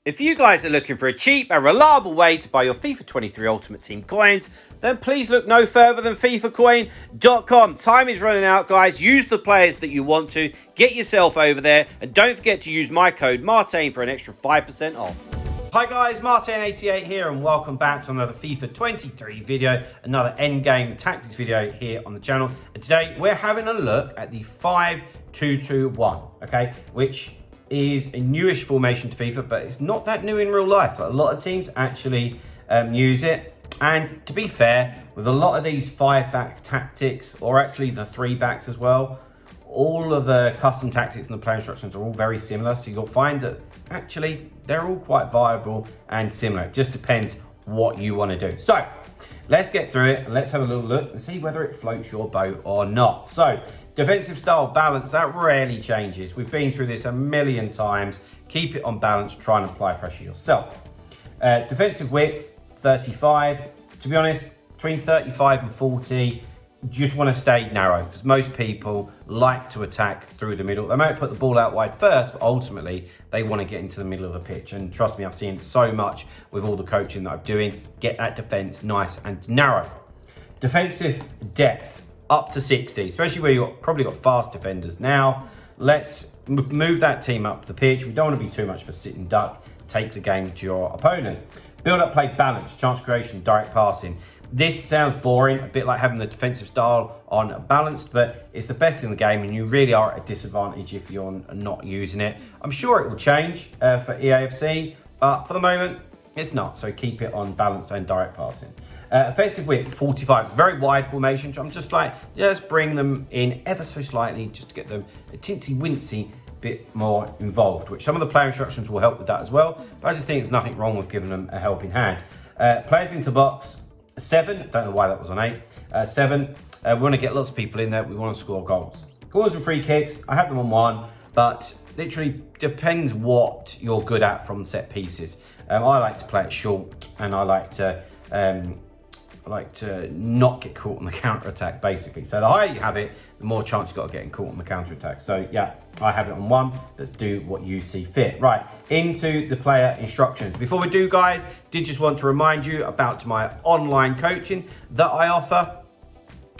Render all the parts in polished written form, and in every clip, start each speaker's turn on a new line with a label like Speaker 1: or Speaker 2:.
Speaker 1: If you guys are looking for a cheap and reliable way to buy your FIFA 23 Ultimate Team coins, then please look no further than FIFAcoin.com. Time is running out, guys. Use the players that you want to. Get yourself over there. And don't forget to use my code Martin for an extra 5% off. Hi guys, Martin88 here and welcome back to another FIFA 23 video, another endgame tactics video here on the channel. And today we're having a look at the 5-2-2-1, okay, which is a newish formation to FIFA, but it's not that new in real life. Like, a lot of teams actually use it. And to be fair, with a lot of these 5-back tactics, or actually the 3-backs as well, all of the custom tactics and the player instructions are all very similar. So you'll find that actually they're all quite viable and similar. It just depends what you want to do. So let's get through it and let's have a little look and see whether it floats your boat or not. So defensive style balance, that rarely changes. We've been through this a million times. Keep it on balance, try and apply pressure yourself. Defensive width, 35. To be honest, between 35 and 40, just want to stay narrow because most people like to attack through the middle. They might put the ball out wide first, but ultimately they want to get into the middle of the pitch. And trust me, I've seen it so much with all the coaching that I'm doing. Get that defense nice and narrow. Defensive depth up to 60, especially where you've probably got fast defenders. Now, let's move that team up the pitch. We don't want to be too much of a sitting duck. Take the game to your opponent. Build up play balance, chance creation, direct passing. This sounds boring, a bit like having the defensive style on balanced, but it's the best in the game and you really are at a disadvantage if you're not using it. I'm sure it will change for EAFC, but for the moment, it's not. So keep it on balanced and direct passing. Offensive width, 45. It's a very wide formation, so I'm just like, just bring them in ever so slightly just to get them a tinsy-wincy bit more involved, which some of the player instructions will help with that as well. But I just think there's nothing wrong with giving them a helping hand. Players into box, 7. Don't know why that was on 8. 7. We want to get lots of people in there. We want to score goals. Corners and free kicks, I have them on 1, but literally depends what you're good at from set pieces. I like to play it short, and I like to not get caught on the counter attack, basically. So the higher you have it, the more chance you've got of getting caught on the counter attack. So yeah, I have it on 1. Let's do what you see fit. Right, into the player instructions. Before we do, guys, did just want to remind you about my online coaching that I offer.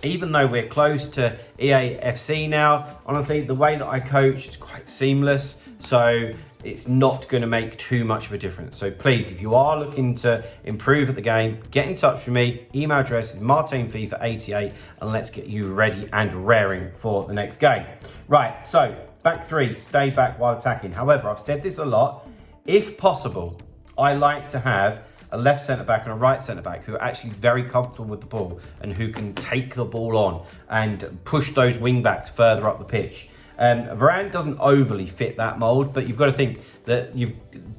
Speaker 1: Even though we're close to EAFC now, honestly, the way that I coach is quite seamless. So it's not going to make too much of a difference. So please, if you are looking to improve at the game, get in touch with me. Email address is martinfifa88 and let's get you ready and raring for the next game. Right, so back 3, stay back while attacking. However, I've said this a lot. If possible, I like to have a left centre-back and a right centre-back who are actually very comfortable with the ball and who can take the ball on and push those wing-backs further up the pitch. Varane doesn't overly fit that mould, but you've got to think that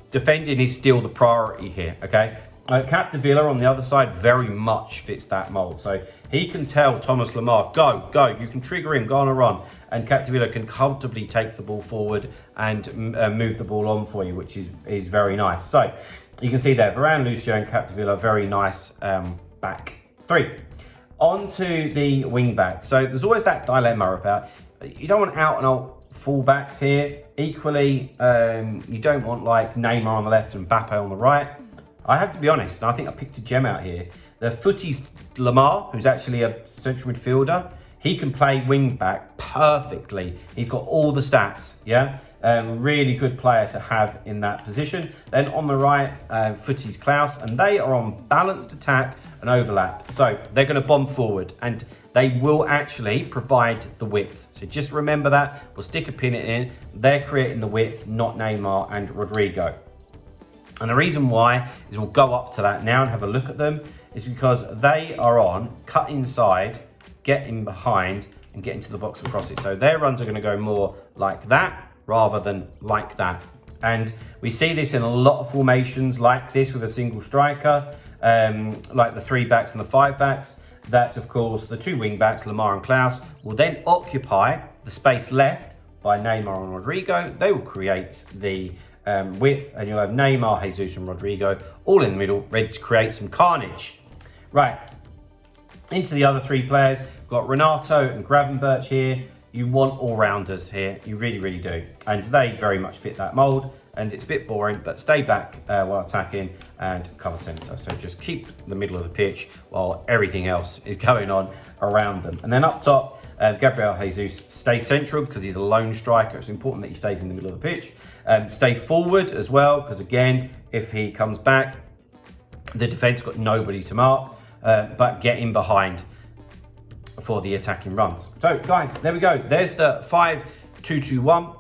Speaker 1: defending is still the priority here, okay? Capdevila on the other side very much fits that mould. So he can tell Thomas Lemar, go, you can trigger him, go on a run. And Capdevila can comfortably take the ball forward and move the ball on for you, which is very nice. So you can see there, Varane, Lucio and Capdevila, very nice back 3. On to the wing back. So there's always that dilemma about, you don't want out and out fullbacks here. Equally, you don't want like Neymar on the left and Mbappe on the right. I have to be honest, and I think I picked a gem out here. The footy's Lemar, who's actually a central midfielder. He can play wing back perfectly. He's got all the stats, yeah? Really good player to have in that position. Then on the right, footy's Klaus, and they are on balanced attack and overlap. So they're going to bomb forward, and they will actually provide the width. So just remember that. We'll stick a pin in. They're creating the width, not Neymar and Rodrigo. And the reason why is we'll go up to that now and have a look at them is because they are on cut inside, get in behind and get into the box and cross it. So their runs are going to go more like that rather than like that. And we see this in a lot of formations like this with a single striker, like the 3-backs and the 5-backs. That, of course, the 2 wing-backs, Lemar and Klaus, will then occupy the space left by Neymar and Rodrigo. They will create the width, and you'll have Neymar, Jesus and Rodrigo all in the middle, ready to create some carnage. Right, into the other 3 players. We've got Renato and Gravenberch here. You want all-rounders here, you really, really do. And they very much fit that mould. and it's a bit boring, but stay back while attacking and cover centre. So just keep the middle of the pitch while everything else is going on around them. And then up top, Gabriel Jesus, stay central because he's a lone striker. It's important that he stays in the middle of the pitch. Stay forward as well, because again, if he comes back, the defence got nobody to mark, but get in behind for the attacking runs. So guys, there we go. There's the 5-2-2-1.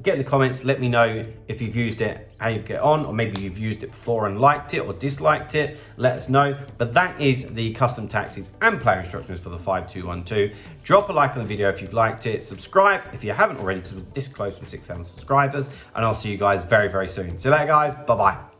Speaker 1: Get in the comments, let me know if you've used it, how you get on, or maybe you've used it before and liked it or disliked it. Let us know. But that is the custom tactics and player instructions for the 5-2-1-2. Drop a like on the video if you've liked it. Subscribe if you haven't already, because we're this close to 6,000 subscribers. And I'll see you guys very, very soon. See you later, guys. Bye-bye.